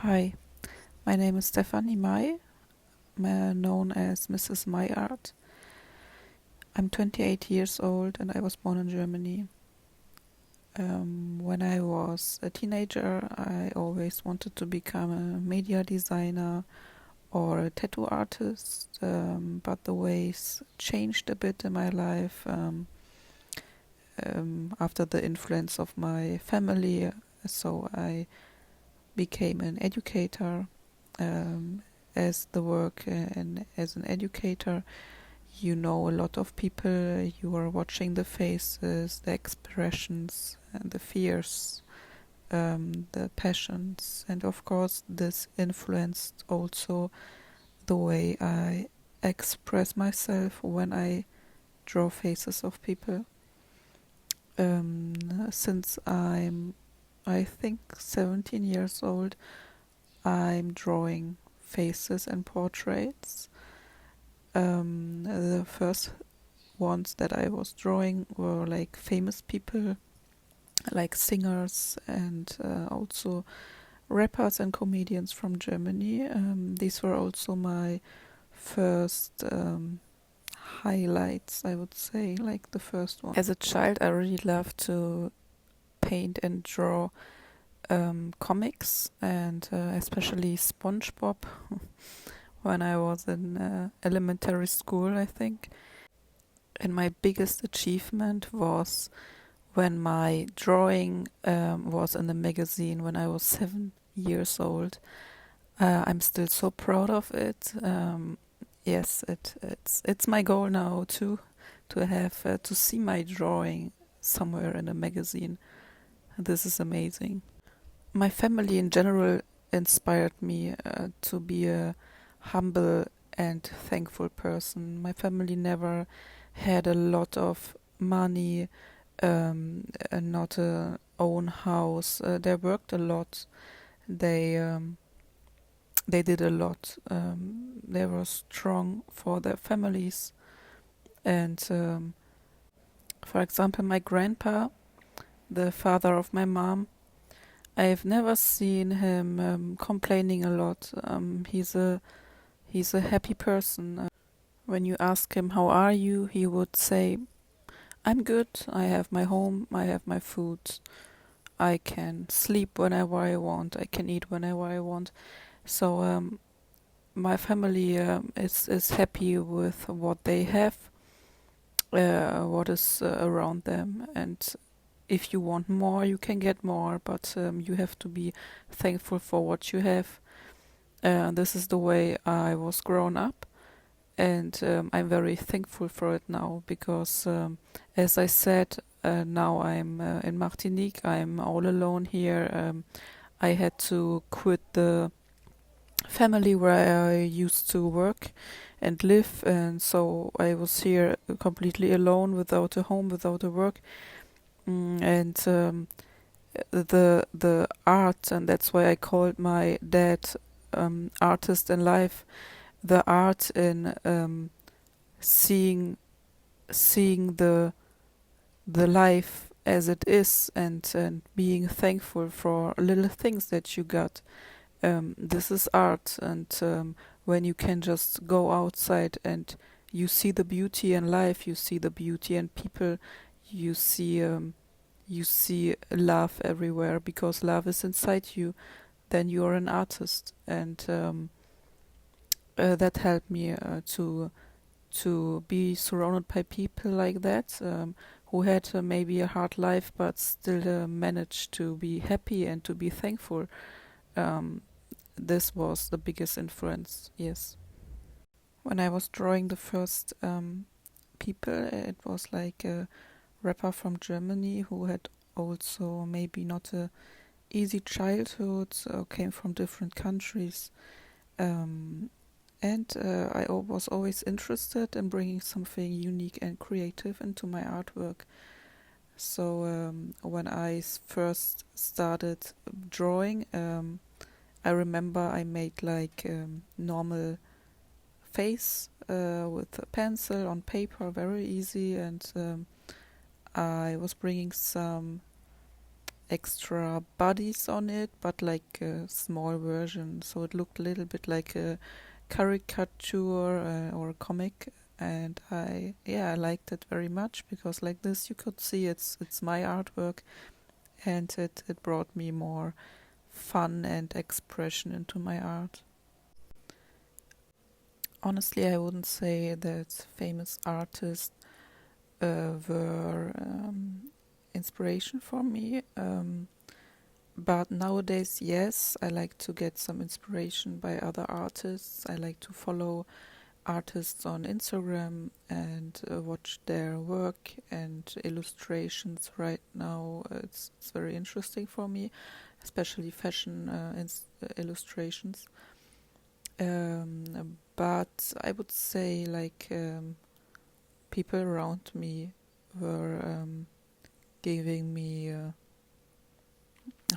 Hi, my name is Stefani May, known as Mrs. May Art. I'm 28 years old and I was born in Germany. When I was a teenager, I always wanted to become a media designer or a tattoo artist, but the ways changed a bit in my life after the influence of my family. So I became an educator. As the work and as an educator, you know a lot of people, you are watching the faces, the expressions, and the fears, the passions, and of course this influenced also the way I express myself when I draw faces of people. Since I think 17 years old, I'm drawing faces and portraits. The first ones that I was drawing were like famous people, like singers and also rappers and comedians from Germany. These were also my first highlights, I would say, like the first one. As a child, I really loved to paint and draw comics and especially SpongeBob when I was in elementary school, I think. And my biggest achievement was when my drawing was in a magazine when I was 7 years old. I'm still so proud of it. Yes, it's my goal now to have to see my drawing somewhere in a magazine. This is amazing. My family in general inspired me to be a humble and thankful person. My family never had a lot of money, and not a own house. They worked a lot. They they did a lot. They were strong for their families. And for example, my grandpa, the father of my mom, I've never seen him complaining a lot. He's a happy person. When you ask him how are you, he would say, "I'm good. I have my home. I have my food. I can sleep whenever I want. I can eat whenever I want." So my family is happy with what they have, what is around them, and if you want more, you can get more, but you have to be thankful for what you have. This is the way I was grown up, and I'm very thankful for it now because, as I said, now I'm in Martinique. I'm all alone here. I had to quit the family where I used to work and live, and so I was here completely alone, without a home, without a work. And the art, and that's why I called my dad artist in life. The art in seeing the life as it is, and being thankful for little things that you got. This is art, and when you can just go outside and you see the beauty in life, you see the beauty in people, you see love everywhere because love is inside you, then you're an artist, and that helped me to be surrounded by people like that, who had maybe a hard life but still managed to be happy and to be thankful. This was the biggest influence, yes. When I was drawing the first people, it was like a rapper from Germany who had also maybe not a easy childhood, came from different countries. And I was always interested in bringing something unique and creative into my artwork. So when I first started drawing, I remember I made like normal face with a pencil on paper, very easy, and I was bringing some extra bodies on it, but like a small version, so it looked a little bit like a caricature or a comic. And I liked it very much, because like this you could see it's my artwork, and it brought me more fun and expression into my art. Honestly, I wouldn't say that famous artists were inspiration for me. But nowadays, yes, I like to get some inspiration by other artists. I like to follow artists on Instagram and watch their work and illustrations. Right now, it's very interesting for me, especially fashion illustrations. But I would say like people around me were giving me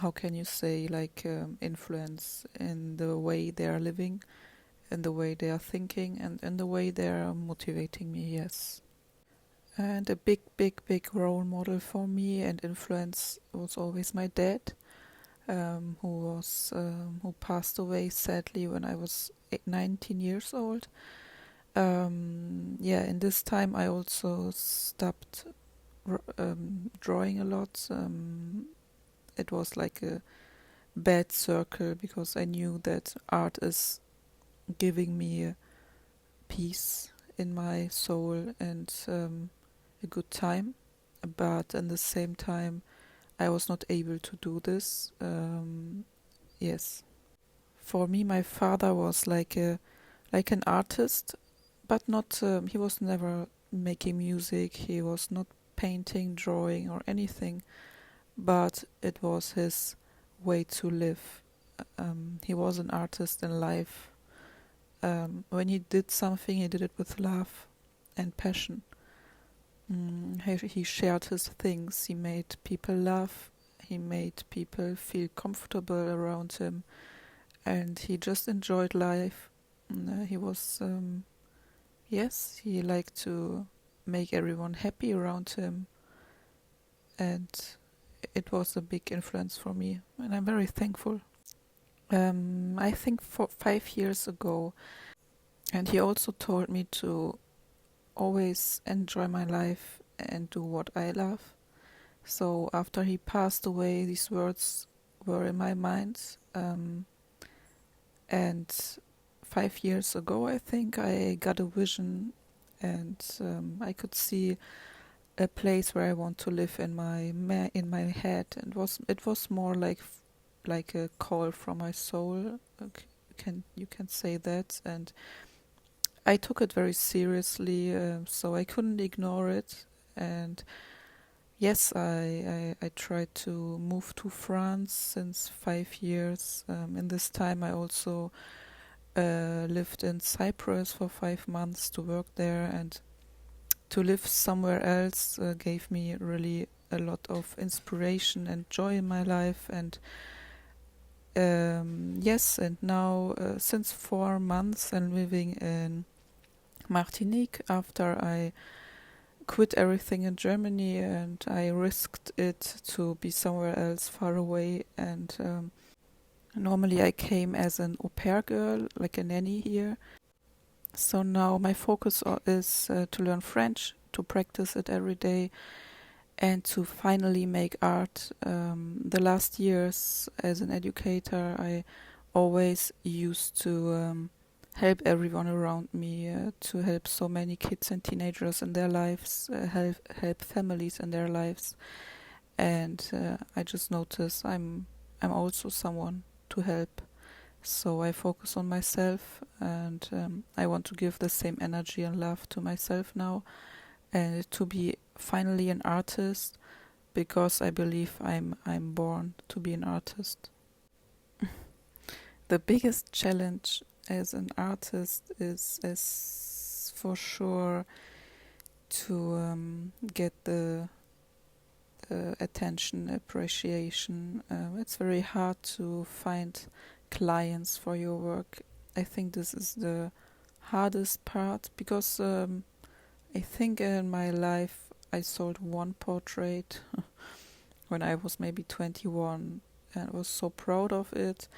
how can you say, like influence in the way they are living, in the way they are thinking, and in the way they are motivating me, yes. And a big role model for me and influence was always my dad, who passed away sadly when I was 19 years old. In this time I also stopped drawing a lot. It was like a bad circle, because I knew that art is giving me a peace in my soul and a good time. But at the same time, I was not able to do this. Yes, for me, my father was like an artist, but not. He was never making music. He was not painting, drawing, or anything. But it was his way to live. He was an artist in life. When he did something, he did it with love and passion. He shared his things. He made people laugh. He made people feel comfortable around him, and he just enjoyed life. He was, yes, he liked to make everyone happy around him, and it was a big influence for me, and I'm very thankful. I think 5 years ago, and he also told me to always enjoy my life and do what I love. So after he passed away, these words were in my mind. And 5 years ago, I think I got a vision, and I could see a place where I want to live in my head. And it was more like a call from my soul. You can say that, and I took it very seriously, so I couldn't ignore it. And yes, I tried to move to France since 5 years. In this time, I also lived in Cyprus for 5 months to work there, and to live somewhere else gave me really a lot of inspiration and joy in my life. And yes, and now since 4 months I'm living in Martinique, after I quit everything in Germany and I risked it to be somewhere else far away. And normally I came as an au pair girl, like a nanny here. So now my focus is to learn French, to practice it every day, and to finally make art. The last years as an educator, I always used to help everyone around me, to help so many kids and teenagers in their lives, help families in their lives. And I just notice I'm also someone to help. So I focus on myself, and I want to give the same energy and love to myself now, and to be finally an artist, because I believe I'm born to be an artist. The biggest challenge as an artist is for sure to get the attention, appreciation. It's very hard to find clients for your work. I think this is the hardest part, because I think in my life I sold one portrait when I was maybe 21, and was so proud of it.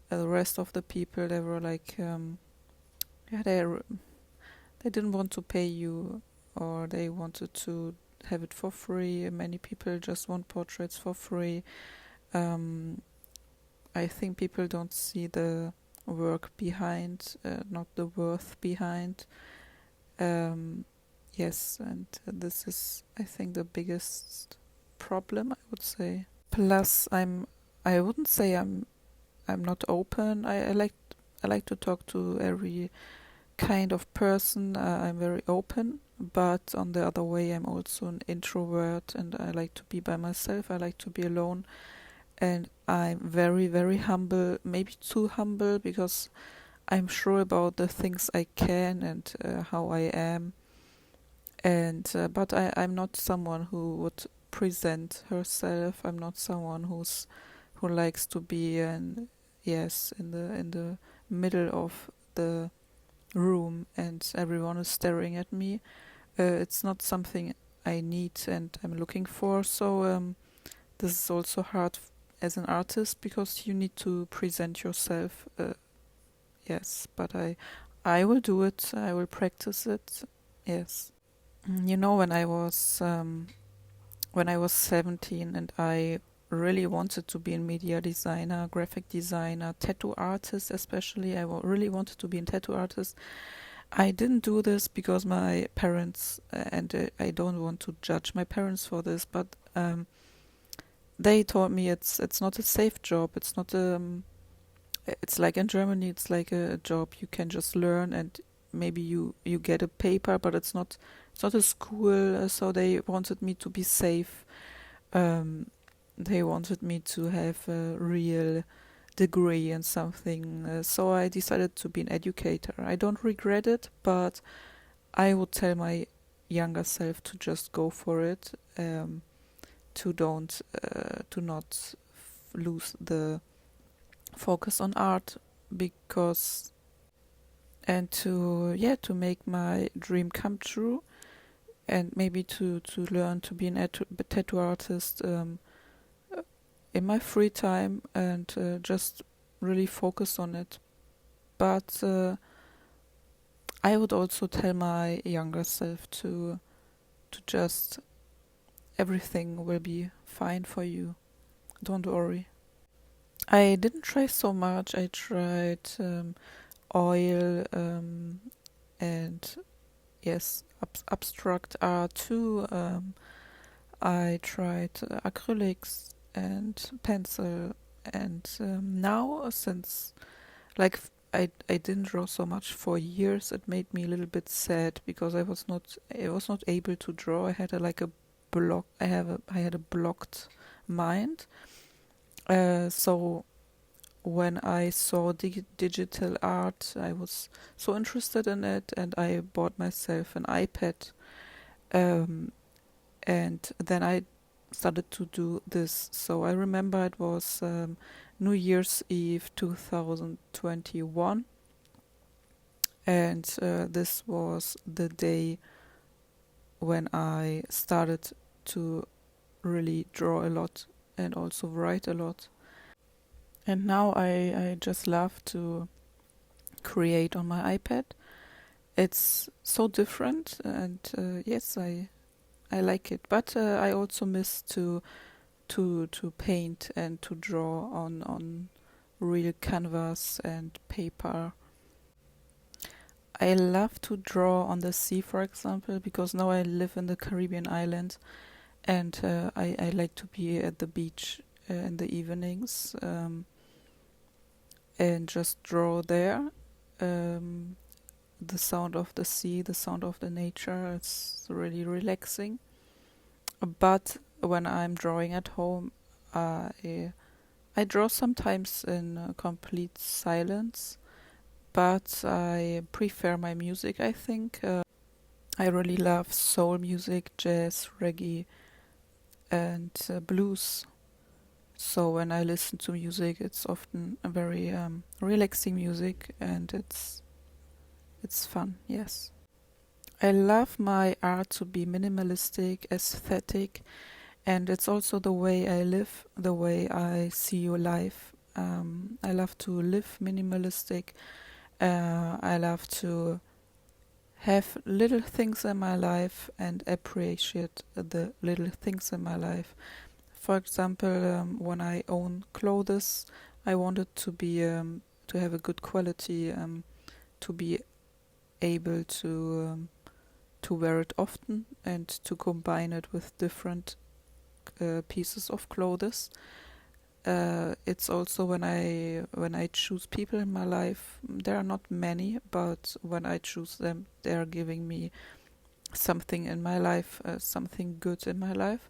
The rest of the people, they were like, yeah, they didn't want to pay you, or they wanted to have it for free. Many people just want portraits for free. Um, I think people don't see the work behind, not the worth behind. Yes, and this is, I think, the biggest problem, I would say. Plus, I wouldn't say I'm not open. I like to talk to every kind of person. I'm very open, but on the other way, I'm also an introvert, and I like to be by myself. I like to be alone, and I'm very, very humble. Maybe too humble, because I'm sure about the things I can and how I am. And but I'm not someone who would present herself. I'm not someone who likes to be in the middle of the room and everyone is staring at me. It's not something I need and I'm looking for. So this is also hard as an artist, because you need to present yourself. Yes, but I will do it. I will practice it. Yes. You know, when I was 17 and I really wanted to be a media designer, graphic designer, tattoo artist especially. Really wanted to be a tattoo artist. I didn't do this because my parents, and I don't want to judge my parents for this, but they told me it's not a safe job. It's not it's like in Germany, it's like a job you can just learn and maybe you get a paper, but it's not a school. So they wanted me to be safe. They wanted me to have a real degree in something. So I decided to be an educator. I don't regret it, but I would tell my younger self to just go for it. To not lose the focus on art, because and to make my dream come true, and maybe to learn to be a tattoo artist in my free time, and just really focus on it. But I would also tell my younger self to just, everything will be fine for you. Don't worry. I didn't try so much. I tried oil and yes, abstract art too. I tried acrylics and pencil, and now, since like I didn't draw so much for years, it made me a little bit sad, because I was not able to draw. I had like a block. I had a blocked mind. So when I saw digital art, I was so interested in it, and I bought myself an iPad. Um, and then I started to do this. So I remember it was New Year's Eve 2021, and this was the day when I started to really draw a lot and also write a lot. And now I just love to create on my iPad. It's so different, and yes, I like it. But I also miss to paint and to draw on real canvas and paper. I love to draw on the sea, for example, because now I live in the Caribbean island, and I like to be at the beach in the evenings, and just draw there. The sound of the sea, the sound of the nature, it's really relaxing. But when I'm drawing at home, I draw sometimes in complete silence, but I prefer my music, I think. I really love soul music, jazz, reggae, and blues. So when I listen to music, it's often a very relaxing music, and it's fun, yes. I love my art to be minimalistic, aesthetic, And it's also the way I live, the way I see your life. I love to live minimalistic. I love to have little things in my life and appreciate the little things in my life. For example, when I own clothes, I want it to be to have a good quality, to be able to wear it often and to combine it with different pieces of clothes. It's also when I choose people in my life. There are not many, but when I choose them, they are giving me something in my life, something good in my life.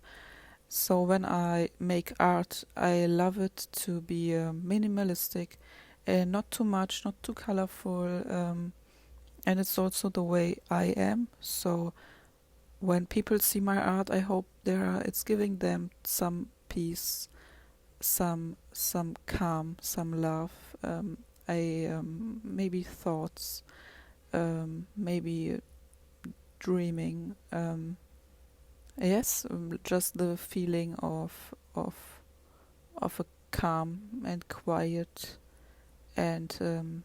So when I make art, I love it to be minimalistic, not too much, not too colorful, and it's also the way I am. So when people see my art, I hope it's giving them some peace, some calm, some love. I maybe thoughts, maybe dreaming. Yes, just the feeling of a calm and quiet and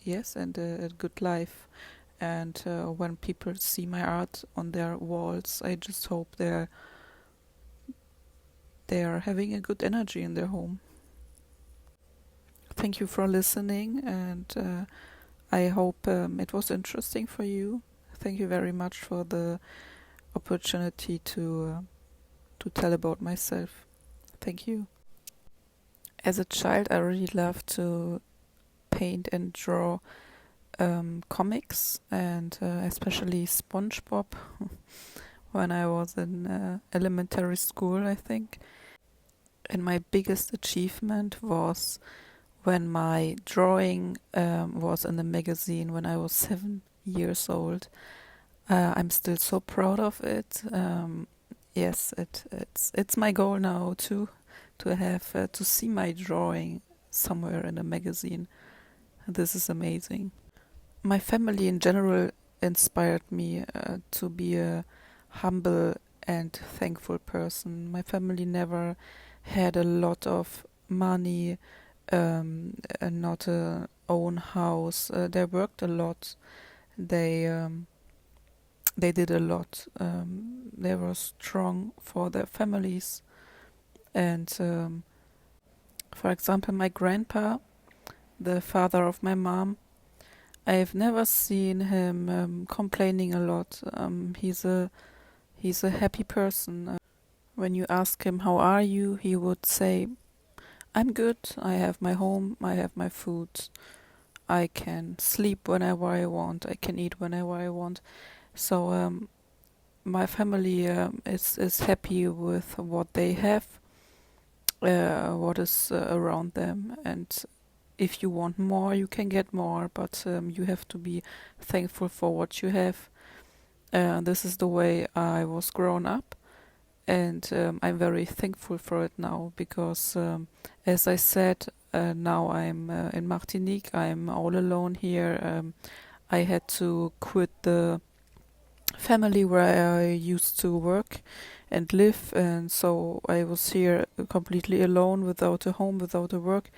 yes, and a good life. And when people see my art on their walls, I just hope they're having a good energy in their home. Thank you for listening, and I hope it was interesting for you. Thank you very much for the opportunity to tell about myself. Thank you. As a child, I really loved to paint and draw comics, and especially SpongeBob when I was in elementary school, I think. And my biggest achievement was when my drawing was in a magazine when I was 7 years old. I'm still so proud of it. Yes, it's my goal now to have to see my drawing somewhere in a magazine. This is amazing. My family in general inspired me to be a humble and thankful person. My family never had a lot of money, and not a own house. They worked a lot. They did a lot. They were strong for their families. And for example, my grandpa, the father of my mom, I've never seen him complaining a lot. He's a happy person. When you ask him how are you, he would say, "I'm good. I have my home. I have my food. I can sleep whenever I want. I can eat whenever I want." So my family is happy with what they have, what is around them, and if you want more, you can get more, but you have to be thankful for what you have. This is the way I was grown up, and I'm very thankful for it now because, as I said, now I'm in Martinique. I'm all alone here. I had to quit the family where I used to work and live, and so I was here completely alone, without a home, without a work.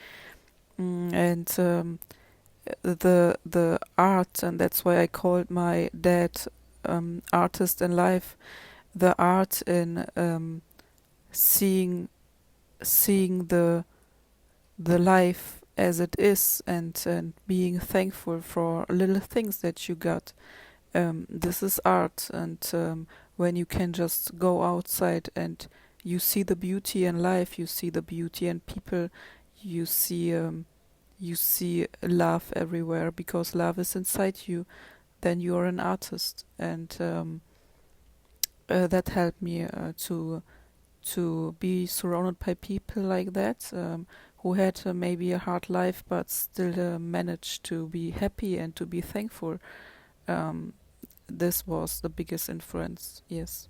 And the art, and that's why I called my dad artist in life. The art in seeing the life as it is, and being thankful for little things that you got. This is art, and when you can just go outside and you see the beauty in life, you see the beauty in people, you see love everywhere because love is inside you, then you're an artist. And that helped me to be surrounded by people like that, who had maybe a hard life but still managed to be happy and to be thankful. This was the biggest influence, yes.